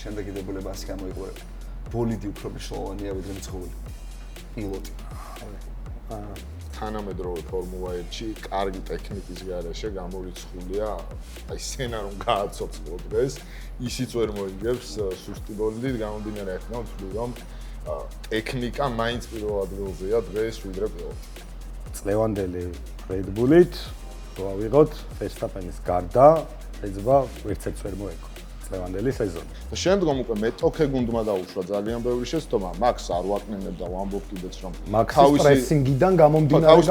შემდეგ დებულება ასე გამოიყურება. ბოლიდი უფრო მნიშვნელოვანია ვიდრე მცხოველი. პილოტი. თანამედროვე ფორმულა 1-ში კარგი ტექნიკის გარეშე გამორიცხულია, აი სცენა რომ გააცოცხლო დღეს, ისიც ვერ მოიგებს სუსტი ბოლიდით, გამომდინარე აქედან ვთვლი რომ ტექნიკა მაინც პირველ ადგილზეა დღეს ვიდრე პილოტი. წლევანდელი Red Bull-ით რო ავიღოთ Verstappen-ის გარდა, ეძება ერთიც ვერ მოეკო წლევანდელი სეზონი. და შემდგომ უკვე მეტოქე გუნდმა დაუშვა ძალიან ბევრი შეცდომა, Max არ ვაკნინებდა ვამბობ კიდეც რომ თავისი პრესინგიდან გამომდინარე თავის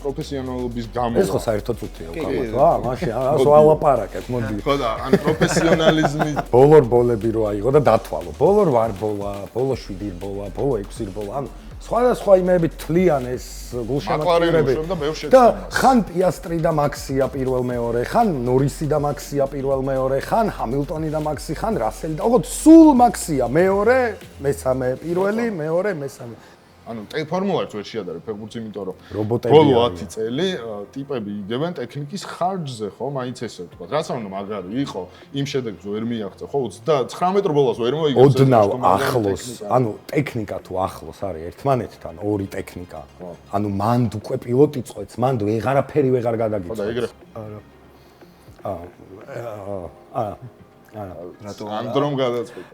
პროფესიონალობის გამო. ეს ხო საერთოდ წუთია უკავად, რა, მაშინ ასო ალაპარაკეთ, მოდი. ხო და ან პროფესიონალიზმი ბოლორ ბოლები რო აიღო და დათვალო. ბოლორ ვარ ბოლა, ბოლო 7 რბოლა, ბოლო 6 რბოლა, ანუ სხვადასხვა იმები თლიან ეს გულშემატკივრები და ხან პიასტრი და მაქსია პირველ მეორე, ხან ნორისი და მაქსია პირველ მეორე, ხან ჰამილტონი და მაქსი, ხან რასელი და ოღონდ სულ მაქსია მეორე, მესამე პირველი, მეორე, მესამე. ანუ ფორმულა 1 ვერ შეადარებ ფეხბურთს, იმიტომ რომ რობოტები ბოლო 10 წელი ტიპები იგებენ ტექნიკის ხარჯზე, ხო, მაინც ესე ვთქვა. რაც არ უნდა მაგარი იყო, იმ შედეგს ვერ მიაღწევ, ხო, 29 ბოლოს ვერ მოიგებს. ოდნავ ახლოს, ანუ ტექნიკა თუ ახლოს არის ერთმანეთთან, ორი ტექნიკა. ანუ მანდ უკვე პილოტი წყვეტს, მანდ ვეღარაფერი ვეღარ გადაგიწევს. ხო და ეგრე. რატო ანდრომ გადაწყვეტა.